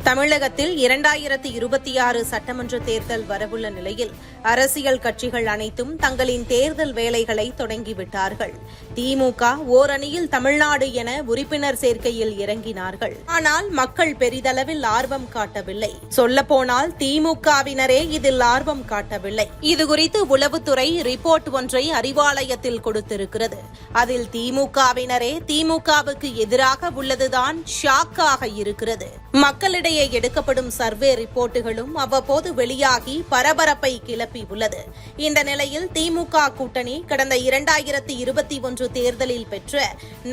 தமிழகத்தில் 2026 சட்டமன்ற தேர்தல் வரவுள்ள நிலையில் அரசியல் கட்சிகள் அனைத்தும் தங்களின் தேர்தல் வேலைகளை தொடங்கிவிட்டார்கள். திமுக ஓரணியில் தமிழ்நாடு என உறுப்பினர் சேர்க்கையில் இறங்கினார்கள். ஆனால் மக்கள் பெரிதளவில் ஆர்வம் காட்டவில்லை. சொல்லப்போனால் திமுகவினரே இதில் ஆர்வம் காட்டவில்லை. இதுகுறித்து உளவுத்துறை ரிப்போர்ட் ஒன்றை அறிவாலயத்தில் கொடுத்திருக்கிறது. அதில் திமுகவினரே திமுகவுக்கு எதிராக உள்ளதுதான் ஷாக்காக இருக்கிறது. மக்களிடையே எடுக்கப்படும் சர்வே ரிப்போர்ட்டுகளும் அவ்வப்போது வெளியாகி பரபரப்பை கிளப்பியுள்ளது. இந்த நிலையில் திமுக கூட்டணி கடந்த 2021 தேர்தலில் பெற்ற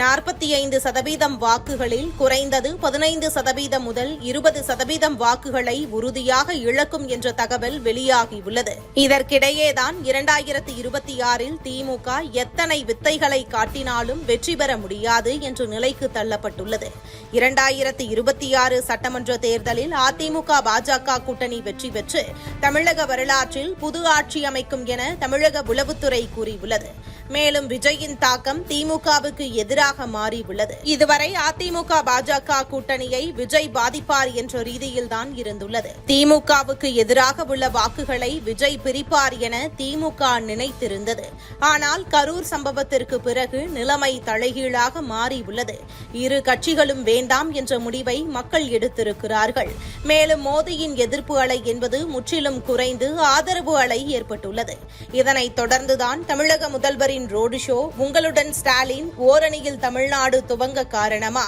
45% வாக்குகளில் குறைந்தது 15% முதல் 20% வாக்குகளை உறுதியாக இழக்கும் என்ற தகவல் வெளியாகியுள்ளது. இதற்கிடையேதான் 2026 திமுக எத்தனை வித்தைகளை காட்டினாலும் வெற்றி பெற முடியாது என்ற நிலைக்கு தள்ளப்பட்டுள்ளது. 2026 சட்டமன்ற தேர்தலில் அதிமுக பாஜக கூட்டணி வெற்றி பெற்று தமிழக வரலாற்றில் புது ஆட்சி அமைக்கும் என தமிழக உளவுத்துறை கூறியுள்ளது. மேலும் விஜயின் தாக்கம் திமுகவுக்கு எதிராக மாறியுள்ளது. இதுவரை அதிமுக பாஜக கூட்டணியை விஜய் பாதிப்பார் என்ற ரீதியில்தான் இருந்துள்ளது. திமுகவுக்கு எதிராக உள்ள வாக்குகளை விஜய் பிரிப்பார் என திமுக நினைத்திருந்தது. ஆனால் கரூர் சம்பவத்திற்கு பிறகு நிலைமை தலைகீழாக மாறியுள்ளது. இரு கட்சிகளும் வேண்டாம் என்ற முடிவை மக்கள் எடுத்திருக்கிறார்கள். மேலும் மோடியின் எதிர்ப்பு அலை என்பது முற்றிலும் குறைந்து ஆதரவு அலை ஏற்பட்டுள்ளது. இதனைத் தொடர்ந்துதான் தமிழக முதல்வரின் ரோடு ஷோ உங்களுடன் ஸ்டாலின் ஓரணியில் தமிழ்நாடு துவங்க காரணமா?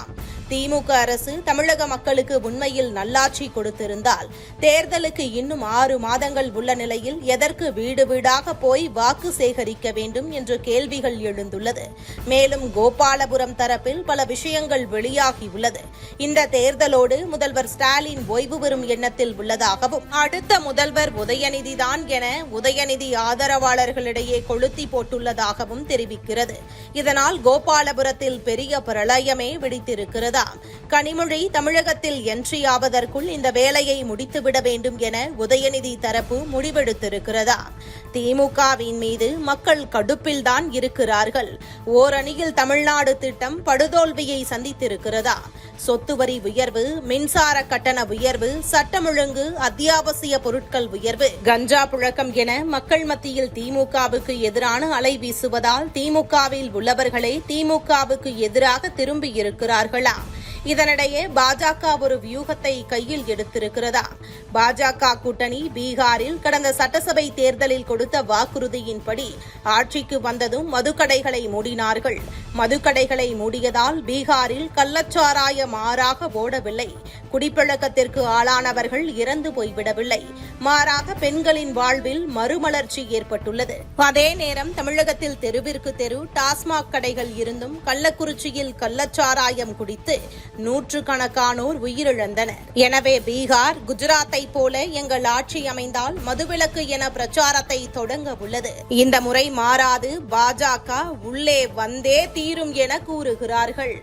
திமுக அரசு தமிழக மக்களுக்கு உண்மையில் நல்லாட்சி கொடுத்திருந்தால் தேர்தலுக்கு இன்னும் 6 மாதங்கள் உள்ள நிலையில் எதற்கு வீடு வீடாக போய் வாக்கு சேகரிக்க வேண்டும் என்ற கேள்விகள் எழுந்துள்ளது. மேலும் கோபாலபுரம் தரப்பில் பல விஷயங்கள் வெளியாகியுள்ளது. இந்த தேர்தலோடு முதல்வர் ஸ்டாலின் ஓய்வு பெறும் எண்ணத்தில் உள்ளதாகவும் அடுத்த முதல்வர் உதயநிதிதான் என உதயநிதி ஆதரவாளர்களிடையே கொளுத்தி போட்டுள்ளதாகவும் தெரிவிக்கிறது. இதனால் கோபாலபுரத்தில் பெரிய பிரளயமே வெடித்திருக்கிறது. கனிமொழி தமிழகத்தில் என்ட்ரி ஆவதற்குள் இந்த வேலையை முடித்துவிட வேண்டும் என உதயநிதி தரப்பு முடிவெடுத்திருக்கிறதா? திமுகவின் மீது மக்கள் கடுப்பில்தான் இருக்கிறார்கள். ஓரணியில் தமிழ்நாடு திட்டம் படுதோல்வியை சந்தித்திருக்கிறதா? சொத்து வரி உயர்வு, மின்சார கட்டண உயர்வு, சட்டம் ஒழுங்கு, அத்தியாவசிய பொருட்கள் உயர்வு, கஞ்சா புழக்கம் என மக்கள் மத்தியில் திமுகவுக்கு எதிரான அலை வீசுவதால் திமுகவில் உள்ளவர்களே திமுகவுக்கு எதிராக திரும்பியிருக்கிறார்களா? இதனிடையே பாஜக ஒரு வியூகத்தை கையில் எடுத்திருக்கிறதா? பாஜக கூட்டணி பீகாரில் கடந்த சட்டசபை தேர்தலில் கொடுத்த வாக்குறுதியின்படி ஆட்சிக்கு வந்ததும் மதுக்கடைகளை மூடினார்கள். மதுக்கடைகளை மூடியதால் பீகாரில் கள்ளச்சாராய மாறாக ஓடவில்லை. குடிப்பழக்கத்திற்கு ஆளானவர்கள் இறந்து போய்விடவில்லை. மாறாக பெண்களின் வாழ்வில் மறுமலர்ச்சி ஏற்பட்டுள்ளது. அதே நேரம் தமிழகத்தில் தெருவிற்கு தெரு டாஸ்மாக் கடைகள் இருந்தும் கள்ளக்குறிச்சியில் கள்ளச்சாராயம் குடித்து நூற்றுக்கணக்கானோர் உயிரிழந்தனர். எனவே பீகார், குஜராத்தை போல எங்கள் ஆட்சி அமைந்தால் மதுவிலக்கு என பிரச்சாரத்தை தொடங்க உள்ளது. இந்த முறை மாறாது, பாஜக உள்ளே வந்தே தீரும் என கூறுகிறார்கள்.